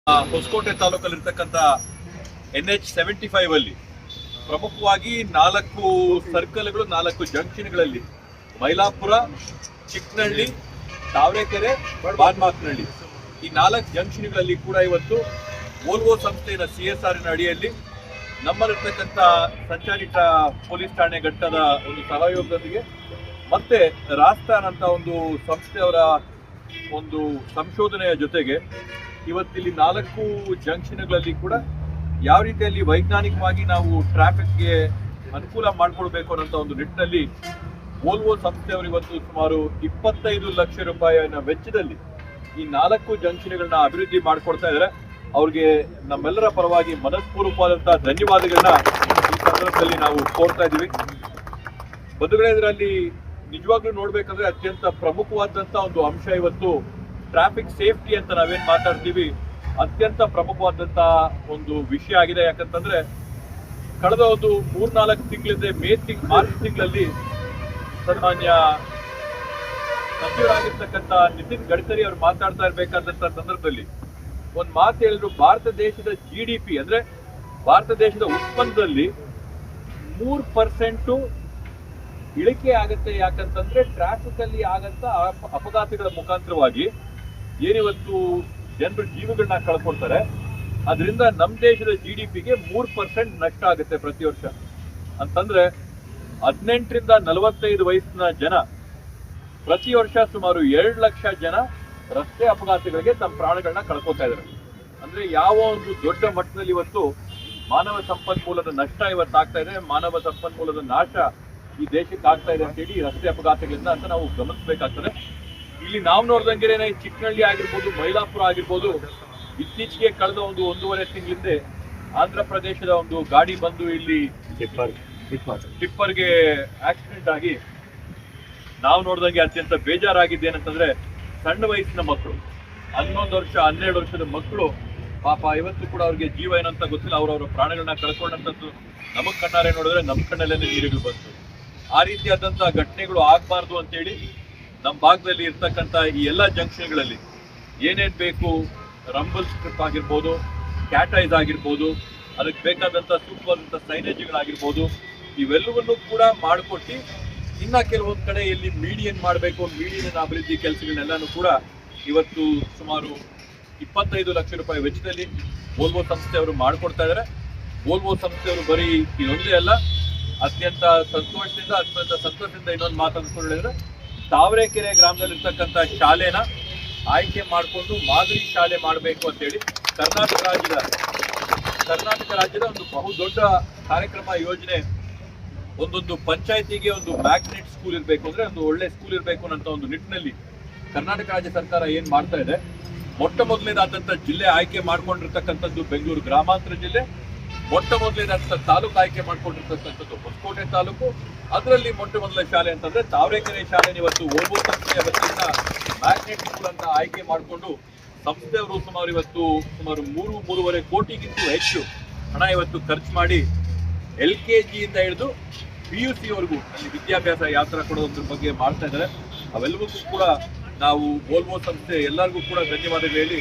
Hosakote ತಾಲೂಕಲ್ಲಿರ್ತಕ್ಕಂಥ NH75 ಅಲ್ಲಿ ಪ್ರಮುಖವಾಗಿ 4 ಸರ್ಕಲ್ಗಳು 4 ಜಂಕ್ಷನ್ಗಳಲ್ಲಿ ಮೈಲಾಪುರ, ಚಿಕ್ಕನಹಳ್ಳಿ, ತಾವರೆಕೆರೆ, ಬಾನ್ಮಾಕ್ನಹಳ್ಳಿ ಈ 4 ಜಂಕ್ಷನ್ಗಳಲ್ಲಿ ಕೂಡ ಇವತ್ತು ವೋಲ್ವೋ ಸಂಸ್ಥೆಯ CSR ಅಡಿಯಲ್ಲಿ ನಮ್ಮಲ್ಲಿರ್ತಕ್ಕಂಥ ಸಂಚಾರಿ ಪೊಲೀಸ್ ಠಾಣೆ ಘಟ್ಟದ ಒಂದು ಸಹಯೋಗದೊಂದಿಗೆ ಮತ್ತೆ ರಾಸ್ತಾನ್ ಅಂತ ಒಂದು ಸಂಸ್ಥೆಯವರ ಒಂದು ಸಂಶೋಧನೆಯ ಜೊತೆಗೆ ಇವತ್ತಿಲ್ಲಿ 4 ಜಂಕ್ಷನ್ಗಳಲ್ಲಿ ಕೂಡ ಯಾವ ರೀತಿಯಲ್ಲಿ ವೈಜ್ಞಾನಿಕವಾಗಿ ನಾವು ಟ್ರಾಫಿಕ್ಗೆ ಅನುಕೂಲ ಮಾಡಿಕೊಡ್ಬೇಕು ಅನ್ನೋ ಒಂದು ನಿಟ್ಟಿನಲ್ಲಿ ವೋಲ್ವೋ ಸಂಸ್ಥೆಯವರು ಇವತ್ತು ಸುಮಾರು 25 ಲಕ್ಷ ರೂಪಾಯಿನ ವೆಚ್ಚದಲ್ಲಿ ಈ 4 ಜಂಕ್ಷನ್ಗಳನ್ನ ಅಭಿವೃದ್ಧಿ ಮಾಡಿಕೊಡ್ತಾ ಇದ್ದಾರೆ. ಅವ್ರಿಗೆ ನಮ್ಮೆಲ್ಲರ ಪರವಾಗಿ ಮನಸ್ಪೂರ್ವಕವಾದಂತಹ ಧನ್ಯವಾದಗಳನ್ನ ಈ ಸಂದರ್ಭದಲ್ಲಿ ನಾವು ಕೋರ್ತಾ ಇದ್ದೀವಿ. ಬಂಧುಗಳೇ, ಇದರಲ್ಲಿ ನಿಜವಾಗ್ಲೂ ನೋಡ್ಬೇಕಂದ್ರೆ ಅತ್ಯಂತ ಪ್ರಮುಖವಾದಂತಹ ಒಂದು ಅಂಶ ಇವತ್ತು ಟ್ರಾಫಿಕ್ ಸೇಫ್ಟಿ ಅಂತ ನಾವೇನ್ ಮಾತಾಡ್ತೀವಿ, ಅತ್ಯಂತ ಪ್ರಮುಖವಾದಂತಹ ಒಂದು ವಿಷಯ ಆಗಿದೆ. ಯಾಕಂತಂದ್ರೆ ಕಳೆದ ಒಂದು 3-4 ತಿಂಗಳಿಂದ ಮಾರ್ಚ್ ತಿಂಗಳಲ್ಲಿ ಸನ್ಮಾನ್ಯ ಸಚಿವರಾಗಿರ್ತಕ್ಕಂಥ ನಿತಿನ್ ಗಡ್ಕರಿ ಅವರು ಮಾತಾಡ್ತಾ ಇರ್ಬೇಕಾದಂತ ಸಂದರ್ಭದಲ್ಲಿ ಒಂದು ಮಾತು ಹೇಳಿದ್ರು, ಭಾರತ ದೇಶದ GDP ಅಂದ್ರೆ ಭಾರತ ದೇಶದ ಉತ್ಪನ್ನದಲ್ಲಿ 3% ಇಳಿಕೆ ಆಗತ್ತೆ. ಯಾಕಂತಂದ್ರೆ ಟ್ರಾಫಿಕ್ ಅಲ್ಲಿ ಆಗಂತ ಅಪಘಾತಗಳ ಮುಖಾಂತರವಾಗಿ ಏನಿವತ್ತು ಜನರು ಜೀವಗಳನ್ನ ಕಳ್ಕೊಳ್ತಾರೆ, ಅದರಿಂದ ನಮ್ಮ ದೇಶದ GDPಗೆ 3% ನಷ್ಟ ಆಗುತ್ತೆ ಪ್ರತಿ ವರ್ಷ. ಅಂತಂದ್ರೆ 18 ರಿಂದ 45 ವಯಸ್ಸಿನ ಜನ ಪ್ರತಿ ವರ್ಷ ಸುಮಾರು 2 ಲಕ್ಷ ಜನ ರಸ್ತೆ ಅಪಘಾತಗಳಿಗೆ ತಮ್ಮ ಪ್ರಾಣಗಳನ್ನ ಕಳ್ಕೊತಾ ಇದ್ದಾರೆ. ಅಂದ್ರೆ ಯಾವ ಒಂದು ದೊಡ್ಡ ಮಟ್ಟದಲ್ಲಿ ಇವತ್ತು ಮಾನವ ಸಂಪನ್ಮೂಲದ ನಷ್ಟ ಇವತ್ತಾಗ್ತಾ ಇದೆ, ಮಾನವ ಸಂಪನ್ಮೂಲದ ನಾಶ ಈ ದೇಶಕ್ಕೆ ಆಗ್ತಾ ಇದೆ ಅಂತ ಹೇಳಿ ರಸ್ತೆ ಅಪಘಾತಗಳಿಂದ ಅಂತ ನಾವು ಗಮನಿಸಬೇಕಾಗ್ತದೆ. ಇಲ್ಲಿ ನಾವು ನೋಡ್ದಂಗೆ ಚಿಕ್ಕನಹಳ್ಳಿ ಆಗಿರ್ಬೋದು, ಮೈಲಾಪುರ ಆಗಿರ್ಬೋದು, ಇತ್ತೀಚೆಗೆ ಕಳೆದ ಒಂದು 1.5 ತಿಂಗಳಿಂದ ಆಂಧ್ರ ಪ್ರದೇಶದ ಒಂದು ಗಾಡಿ ಬಂದು ಇಲ್ಲಿ ಟಿಪ್ಪರ್ಗೆ ಆಕ್ಸಿಡೆಂಟ್ ಆಗಿ ನಾವು ನೋಡ್ದಂಗೆ ಅತ್ಯಂತ ಬೇಜಾರಾಗಿದ್ದೇನಂತಂದ್ರೆ ಸಣ್ಣ ವಯಸ್ಸಿನ ಮಕ್ಕಳು 11 ವರ್ಷ 12 ವರ್ಷದ ಮಕ್ಕಳು ಪಾಪ ಇವತ್ತು ಕೂಡ ಅವ್ರಿಗೆ ಜೀವ ಏನಂತ ಗೊತ್ತಿಲ್ಲ, ಅವ್ರವ್ರ ಪ್ರಾಣಗಳನ್ನ ಕಳ್ಕೊಂಡಂಥದ್ದು ನಮಗ್ ಕಣ್ಣಾರೆ ನೋಡಿದ್ರೆ ನಮ್ಮ ಕಣ್ಣಲ್ಲೇ ನೀರುಗಳು ಬಂತು. ಆ ರೀತಿಯಾದಂತಹ ಘಟನೆಗಳು ಆಗ್ಬಾರ್ದು ಅಂತೇಳಿ ನಮ್ಮ ಭಾಗದಲ್ಲಿ ಇರ್ತಕ್ಕಂಥ ಈ ಎಲ್ಲ ಜಂಕ್ಷನ್ಗಳಲ್ಲಿ ಏನೇನ್ ಬೇಕು, ರಂಬಲ್ ಸ್ಟ್ರಿಪ್ ಆಗಿರ್ಬೋದು, ಕ್ಯಾಟೈಸ್ ಆಗಿರ್ಬೋದು, ಅದಕ್ಕೆ ಬೇಕಾದಂತ ಸೂಕ್ತವಾದಂಥ ಸೈನೇಜ್ಗಳಾಗಿರ್ಬೋದು, ಇವೆಲ್ಲವನ್ನೂ ಕೂಡ ಮಾಡಿಕೊಟ್ಟು ಇನ್ನ ಕೆಲವೊಂದು ಕಡೆ ಎಲ್ಲಿ ಮೀಡಿಯನ್ ಮಾಡಬೇಕು, ಮೀಡಿಯನ್ ಅಭಿವೃದ್ಧಿ ಕೆಲಸಗಳನ್ನೆಲ್ಲಾನು ಕೂಡ ಇವತ್ತು ಸುಮಾರು 25 ಲಕ್ಷ ರೂಪಾಯಿ ವೆಚ್ಚದಲ್ಲಿ ವೋಲ್ವೋ ಸಂಸ್ಥೆಯವರು ಮಾಡಿಕೊಡ್ತಾ ಇದ್ದಾರೆ. ವೋಲ್ವೋ ಸಂಸ್ಥೆಯವರು ಬರೀ ಇದೊಂದೇ ಅಲ್ಲ, ಅತ್ಯಂತ ಸಂತೋಷದಿಂದ ಇನ್ನೊಂದು ಮಾತಂದ್ಕೊಂಡು ಹೇಳಿದ್ರೆ ತಾವರೆಕೆರೆ ಗ್ರಾಮದಲ್ಲಿರ್ತಕ್ಕಂಥ ಶಾಲೆನ ಆಯ್ಕೆ ಮಾಡಿಕೊಂಡು ಮಾದರಿ ಶಾಲೆ ಮಾಡಬೇಕು ಅಂತೇಳಿ ಕರ್ನಾಟಕ ರಾಜ್ಯದ ಒಂದು ಬಹುದೊಡ್ಡ ಕಾರ್ಯಕ್ರಮ ಯೋಜನೆ. ಒಂದೊಂದು ಪಂಚಾಯತಿಗೆ ಒಂದು ಮ್ಯಾಗ್ನೆಟ್ ಸ್ಕೂಲ್ ಇರಬೇಕು, ಅಂದ್ರೆ ಒಂದು ಒಳ್ಳೆ ಸ್ಕೂಲ್ ಇರಬೇಕು ಅನ್ನೋ ಒಂದು ನಿಟ್ಟಿನಲ್ಲಿ ಕರ್ನಾಟಕ ರಾಜ್ಯ ಸರ್ಕಾರ ಏನ್ ಮಾಡ್ತಾ ಇದೆ, ಮೊಟ್ಟ ಮೊದಲನೇದಾದಂಥ ಜಿಲ್ಲೆ ಆಯ್ಕೆ ಮಾಡ್ಕೊಂಡಿರ್ತಕ್ಕಂಥದ್ದು ಬೆಂಗಳೂರು ಗ್ರಾಮಾಂತರ ಜಿಲ್ಲೆ, ಮೊಟ್ಟ ಮೊದಲನೇದಾದಂಥ ತಾಲೂಕು ಆಯ್ಕೆ ಮಾಡ್ಕೊಂಡಿರ್ತಕ್ಕಂಥದ್ದು ಹೊಸಕೋಟೆ ತಾಲೂಕು. ಅದರಲ್ಲಿ ಮೊಟ್ಟ ಮೊದಲ ಶಾಲೆ ಅಂತಂದ್ರೆ ತಾವರೆಕೆರೆ ಶಾಲೆ ಇವತ್ತು ವೋಲ್ವೋ ಸಂಸ್ಥೆಯ ವತಿಯಿಂದ ಮ್ಯಾಗ್ನೆಟ್ ಸ್ಕೂಲ್ ಅಂತ ಆಯ್ಕೆ ಮಾಡಿಕೊಂಡು ಸಂಸ್ಥೆಯವರು ಸುಮಾರು 3.5 ಕೋಟಿಗಿಂತ ಹೆಚ್ಚು ಹಣ ಇವತ್ತು ಖರ್ಚು ಮಾಡಿ LKG ಇಂದ ಹಿಡಿದು PUC ವರೆಗೂ ಅಲ್ಲಿ ವಿದ್ಯಾಭ್ಯಾಸ ಯಾವ ತರ ಕೊಡೋದ್ರ ಬಗ್ಗೆ ಮಾಡ್ತಾ ಇದ್ದಾರೆ. ಅವೆಲ್ಲವಕ್ಕೂ ಕೂಡ ನಾವು ವೋಲ್ವೋ ಸಂಸ್ಥೆ ಎಲ್ಲರಿಗೂ ಕೂಡ ಧನ್ಯವಾದಗಳು ಹೇಳಿ,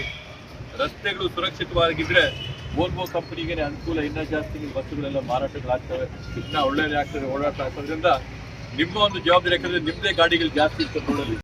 ರಸ್ತೆಗಳು ಸುರಕ್ಷಿತವಾಗಿದ್ರೆ ವೋಲ್ವೋ ಕಂಪನಿಗೆ ಅನುಕೂಲ, ಇನ್ನ ಜಾಸ್ತಿ ಬಸ್ಸುಗಳೆಲ್ಲ ಮಾರಾಟಗಳಾಗ್ತವೆ, ಇನ್ನ ಒಳ್ಳೆಯದೇ ಆಗ್ತದೆ, ಓಡಾಟ ಆಗ್ತದ್ರಿಂದ ನಿಮ್ಮ ಒಂದು ಜವಾಬ್ದಾರಿ. ಯಾಕಂದ್ರೆ ನಿಮ್ಮದೇ ಗಾಡಿಗಳು ಜಾಸ್ತಿ ಇರ್ತದೆ ರೋಡಲ್ಲಿ.